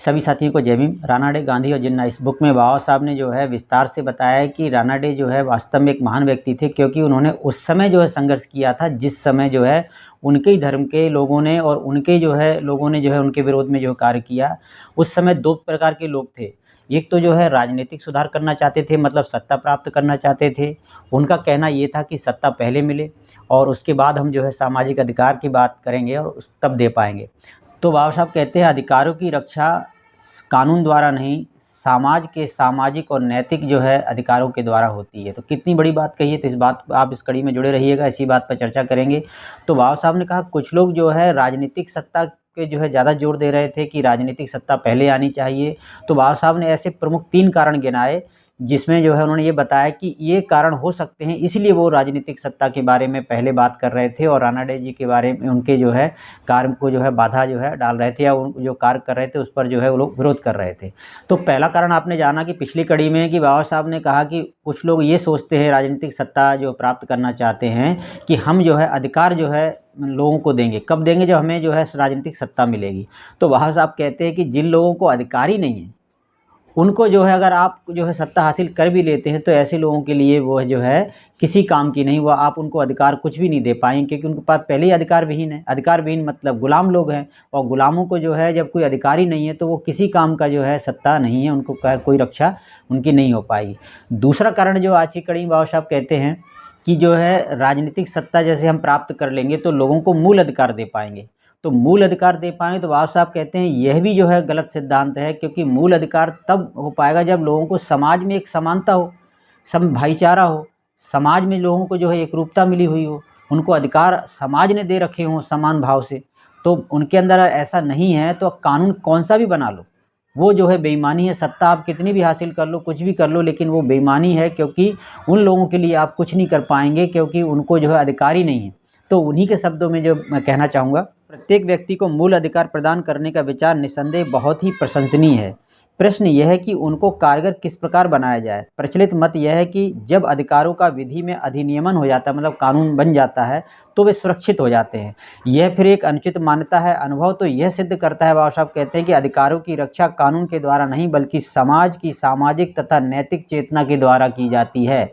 सभी साथियों को जय भीम। रानाडे, गांधी और जिन्ना, इस बुक में बाबा साहब ने जो है विस्तार से बताया है कि रानाडे जो है वास्तव में एक महान व्यक्ति थे, क्योंकि उन्होंने उस समय जो है संघर्ष किया था जिस समय जो है उनके ही धर्म के लोगों ने और उनके जो है लोगों ने जो है उनके विरोध में जो कार्य किया। उस समय दो प्रकार के लोग थे। एक तो जो है राजनीतिक सुधार करना चाहते थे, मतलब सत्ता प्राप्त करना चाहते थे। उनका कहना ये था कि सत्ता पहले मिले और उसके बाद हम जो है सामाजिक अधिकार की बात करेंगे और तब दे पाएंगे। तो बाबा साहब कहते हैं अधिकारों की रक्षा कानून द्वारा नहीं, समाज के सामाजिक और नैतिक जो है अधिकारों के द्वारा होती है। तो कितनी बड़ी बात कही है। तो इस बात आप इस कड़ी में जुड़े रहिएगा, इसी बात पर चर्चा करेंगे। तो बाबा साहब ने कहा कुछ लोग जो है राजनीतिक सत्ता के जो है ज़्यादा जोर दे रहे थे कि राजनीतिक सत्ता पहले आनी चाहिए। तो बाबा साहब ने ऐसे प्रमुख 3 कारण गिनाए, जिसमें जो है उन्होंने ये बताया कि ये कारण हो सकते हैं, इसलिए वो राजनीतिक सत्ता के बारे में पहले बात कर रहे थे और रानाडे जी के बारे में उनके जो है कार्य को जो है बाधा जो है डाल रहे थे, या उन जो कार्य कर रहे थे उस पर जो है वो लोग विरोध कर रहे थे। तो पहला कारण आपने जाना कि पिछली कड़ी में कि बाबा साहब ने कहा कि कुछ लोग ये सोचते हैं राजनीतिक सत्ता जो प्राप्त करना चाहते हैं कि हम जो है अधिकार जो है लोगों को देंगे। कब देंगे? जब हमें जो है राजनीतिक सत्ता मिलेगी। तो बाबा साहब कहते हैं कि जिन लोगों को अधिकार ही नहीं है उनको जो है अगर आप जो है सत्ता हासिल कर भी लेते हैं तो ऐसे लोगों के लिए वो जो है किसी काम की नहीं। वो आप उनको अधिकार कुछ भी नहीं दे पाएंगे, क्योंकि उनके पास पहले ही अधिकार विहीन है। अधिकार विहीन मतलब गुलाम लोग हैं, और गुलामों को जो है जब कोई अधिकार ही नहीं है तो वो किसी काम का जो है सत्ता नहीं है, उनको कोई रक्षा उनकी नहीं हो पाएगी। दूसरा कारण जो आज की कड़ी बाबा साहब कहते हैं कि जो है राजनीतिक सत्ता जैसे हम प्राप्त कर लेंगे तो लोगों को मूल अधिकार दे पाएंगे। तो मूल अधिकार दे पाएँ तो बाबा साहब कहते हैं यह भी जो है गलत सिद्धांत है, क्योंकि मूल अधिकार तब हो पाएगा जब लोगों को समाज में एक समानता हो, सम भाईचारा हो, समाज में लोगों को जो है एकरूपता मिली हुई हो, उनको अधिकार समाज ने दे रखे हों समान भाव से। तो उनके अंदर ऐसा नहीं है तो कानून कौन सा भी बना लो, वो जो है बेईमानी है। सत्ता आप कितनी भी हासिल कर लो, कुछ भी कर लो, लेकिन वो बेईमानी है, क्योंकि उन लोगों के लिए आप कुछ नहीं कर पाएंगे, क्योंकि उनको जो है अधिकार ही नहीं है। तो उन्हीं के शब्दों में जो मैं कहना चाहूँगा, प्रत्येक व्यक्ति को मूल अधिकार प्रदान करने का विचार निस्संदेह बहुत ही प्रशंसनीय है। प्रश्न यह है कि उनको कारगर किस प्रकार बनाया जाए। प्रचलित मत यह है कि जब अधिकारों का विधि में अधिनियमन हो जाता है, मतलब कानून बन जाता है, तो वे सुरक्षित हो जाते हैं। यह फिर एक अनुचित मान्यता है। अनुभव तो यह सिद्ध करता है, बाबा साहब कहते हैं कि अधिकारों की रक्षा कानून के द्वारा नहीं बल्कि समाज की सामाजिक तथा नैतिक चेतना के द्वारा की जाती है।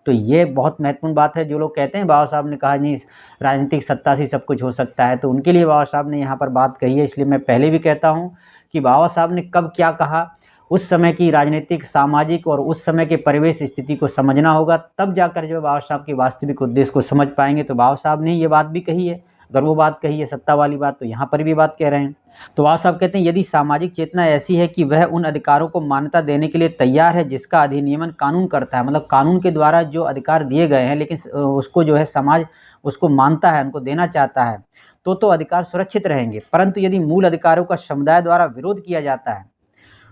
तो ये बहुत महत्वपूर्ण बात है। जो लोग कहते हैं बाबा साहब ने कहा नहीं राजनीतिक सत्ता से सब कुछ हो सकता है, तो उनके लिए बाबा साहब ने यहाँ पर बात कही है। इसलिए मैं पहले भी कहता हूँ कि बाबा साहब ने कब क्या कहा, उस समय की राजनीतिक, सामाजिक और उस समय के परिवेश स्थिति को समझना होगा, तब जाकर जो बाबा साहब के वास्तविक उद्देश्य को समझ पाएंगे। तो बाबा साहब ने ये बात भी कही है। अगर वो बात कही है सत्ता वाली बात, तो यहाँ पर भी बात कह रहे हैं। तो बाबा साहब कहते हैं यदि सामाजिक चेतना ऐसी है कि वह उन अधिकारों को मान्यता देने के लिए तैयार है जिसका अधिनियमन कानून करता है, मतलब कानून के द्वारा जो अधिकार दिए गए हैं लेकिन उसको जो है समाज उसको मानता है, उनको देना चाहता है, तो अधिकार सुरक्षित रहेंगे। परंतु यदि मूल अधिकारों का समुदाय द्वारा विरोध किया जाता है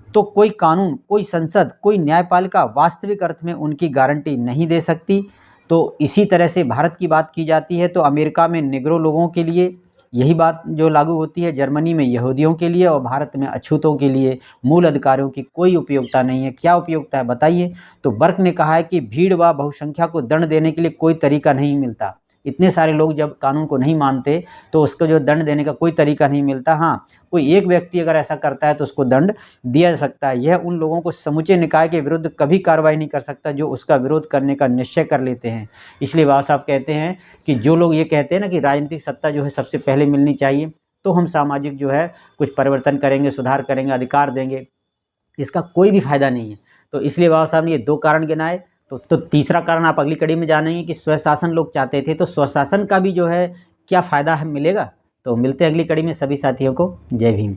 तो कोई कानून, कोई संसद, कोई न्यायपालिका वास्तविक अर्थ में उनकी गारंटी नहीं दे सकती। तो इसी तरह से भारत की बात की जाती है तो अमेरिका में निग्रो लोगों के लिए यही बात जो लागू होती है, जर्मनी में यहूदियों के लिए और भारत में अछूतों के लिए मूल अधिकारों की कोई उपयोगिता नहीं है। क्या उपयोगिता है बताइए? तो बर्क ने कहा है कि भीड़ व बहुसंख्या को दंड देने के लिए कोई तरीका नहीं मिलता। इतने सारे लोग जब कानून को नहीं मानते तो उसको जो दंड देने का कोई तरीका नहीं मिलता। हाँ, कोई एक व्यक्ति अगर ऐसा करता है तो उसको दंड दिया जा सकता है। यह उन लोगों को समूचे निकाय के विरुद्ध कभी कार्रवाई नहीं कर सकता जो उसका विरोध करने का निश्चय कर लेते हैं। इसलिए बाबा साहब कहते हैं कि जो लोग ये कहते हैं ना कि राजनीतिक सत्ता जो है सबसे पहले मिलनी चाहिए, तो हम सामाजिक जो है कुछ परिवर्तन करेंगे, सुधार करेंगे, अधिकार देंगे, इसका कोई भी फायदा नहीं है। तो इसलिए बाबा साहब ने ये 2 कारण गिनाए। तो तीसरा कारण आप अगली कड़ी में जानेंगे कि स्वशासन लोग चाहते थे, तो स्वशासन का भी जो है क्या फ़ायदा मिलेगा। तो मिलते हैं अगली कड़ी में। सभी साथियों को जय भीम।